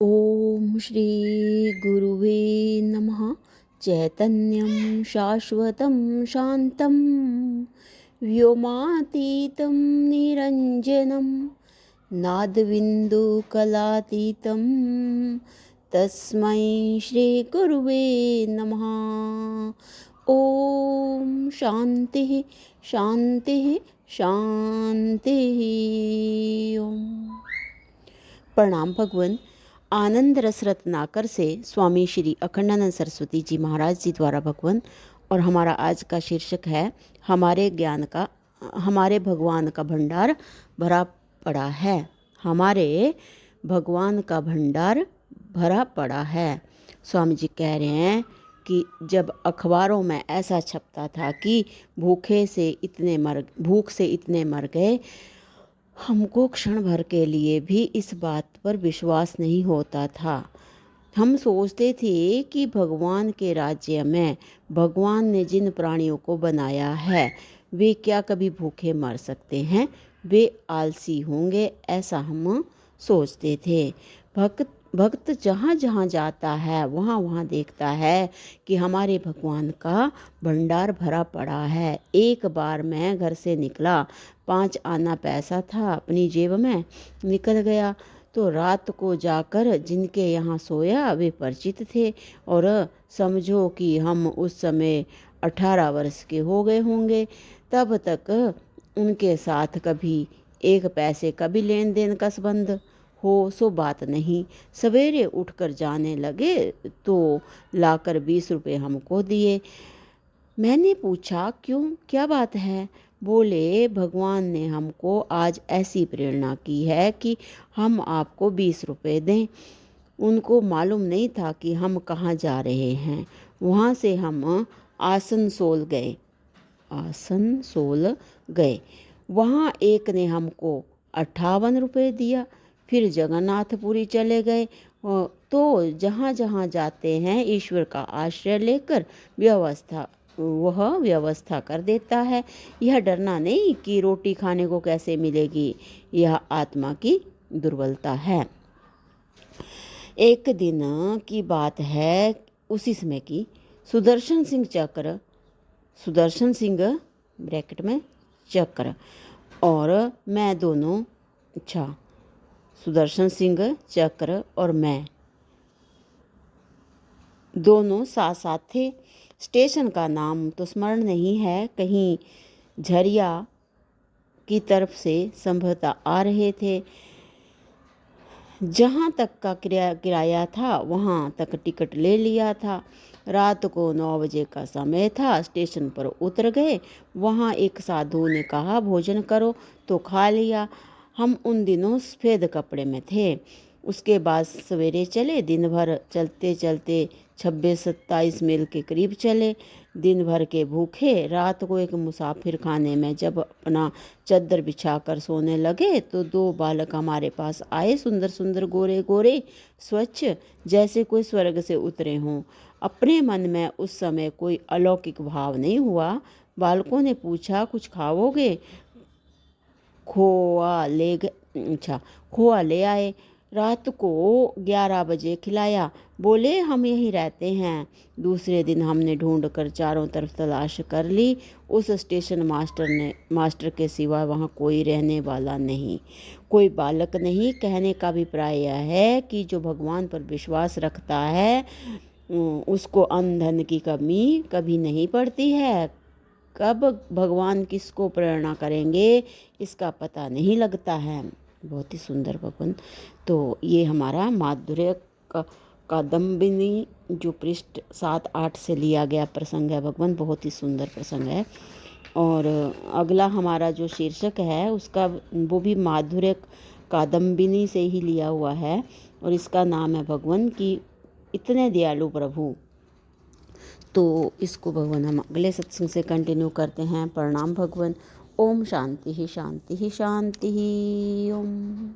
ओम श्री गुरुवे नमः। चैतन्यं शाश्वतं शान्तं व्योमातीतं निरञ्जनं नादबिन्दुकलातीतं तस्मै श्री गुरुवे नमः। ओम शांति शांति शांति। ओम। प्रणाम भगवान। आनंद रस रत्नाकर से स्वामी श्री अखंडानंद सरस्वती जी महाराज जी द्वारा भगवान। और हमारा आज का शीर्षक है हमारे भगवान का भंडार भरा पड़ा है। हमारे भगवान का भंडार भरा पड़ा है। स्वामी जी कह रहे हैं कि जब अखबारों में ऐसा छपता था कि भूख से इतने मर गए, हमको क्षण भर के लिए भी इस बात पर विश्वास नहीं होता था। हम सोचते थे कि भगवान के राज्य में भगवान ने जिन प्राणियों को बनाया है वे क्या कभी भूखे मर सकते हैं? वे आलसी होंगे, ऐसा हम सोचते थे। भक्त जहाँ जहाँ जाता है वहाँ वहाँ देखता है कि हमारे भगवान का भंडार भरा पड़ा है। एक बार मैं घर से निकला, 5 आना पैसा था अपनी जेब में, निकल गया तो रात को जाकर जिनके यहाँ सोया वे परिचित थे और समझो कि हम उस समय 18 वर्ष के हो गए होंगे। तब तक उनके साथ कभी 1 पैसे का भी लेन देन का संबंध हो सो बात नहीं। सवेरे उठकर जाने लगे तो लाकर 20 रुपये हमको दिए। मैंने पूछा क्यों, क्या बात है? बोले भगवान ने हमको आज ऐसी प्रेरणा की है कि हम आपको 20 रुपये दें। उनको मालूम नहीं था कि हम कहाँ जा रहे हैं। वहाँ से हम आसनसोल गए। वहाँ एक ने हमको 58 रुपये दिया। फिर जगन्नाथपुरी चले गए। तो जहाँ जहाँ जाते हैं ईश्वर का आश्रय लेकर वह व्यवस्था कर देता है। यह डरना नहीं कि रोटी खाने को कैसे मिलेगी, यह आत्मा की दुर्बलता है। एक दिन की बात है, उसी समय की सुदर्शन सिंह ब्रैकेट में चक्र और मैं दोनों, सुदर्शन सिंह चक्र और मैं दोनों साथ साथ थे। स्टेशन का नाम तो स्मरण नहीं है। कहीं झरिया की तरफ से संभवतः आ रहे थे। जहाँ तक का किराया था वहाँ तक टिकट ले लिया था। रात को 9 बजे का समय था। स्टेशन पर उतर गए। वहाँ एक साधु ने कहा भोजन करो, तो खा लिया। हम उन दिनों सफ़ेद कपड़े में थे। उसके बाद सवेरे चले। दिन भर चलते चलते 26-27 मील के करीब चले। दिन भर के भूखे। रात को एक मुसाफिर खाने में जब अपना चद्दर बिछाकर सोने लगे तो 2 बालक हमारे पास आए। सुंदर सुंदर, गोरे गोरे, स्वच्छ, जैसे कोई स्वर्ग से उतरे हों। अपने मन में उस समय कोई अलौकिक भाव नहीं हुआ। बालकों ने पूछा कुछ खाओगे? खोआ ले आए। रात को 11 बजे खिलाया। बोले हम यहीं रहते हैं। दूसरे दिन हमने ढूंढ कर चारों तरफ तलाश कर ली। उस स्टेशन मास्टर के सिवा वहाँ कोई रहने वाला नहीं, कोई बालक नहीं। कहने का अभिप्राय यह है कि जो भगवान पर विश्वास रखता है उसको अन्न धन की कमी कभी नहीं पड़ती है। कब भगवान किसको प्रेरणा करेंगे इसका पता नहीं लगता है। बहुत ही सुंदर भगवान। तो ये हमारा माधुर्य कादम्बिनी जो पृष्ठ 7-8 से लिया गया प्रसंग है भगवान, बहुत ही सुंदर प्रसंग है। और अगला हमारा जो शीर्षक है उसका वो भी माधुर्य कादम्बिनी से ही लिया हुआ है और इसका नाम है भगवान की इतने दयालु प्रभु। तो इसको भगवान हम अगले सत्संग से कंटिन्यू करते हैं। प्रणाम भगवान। ओम शांति ही शांति ही शांति ही। ओम।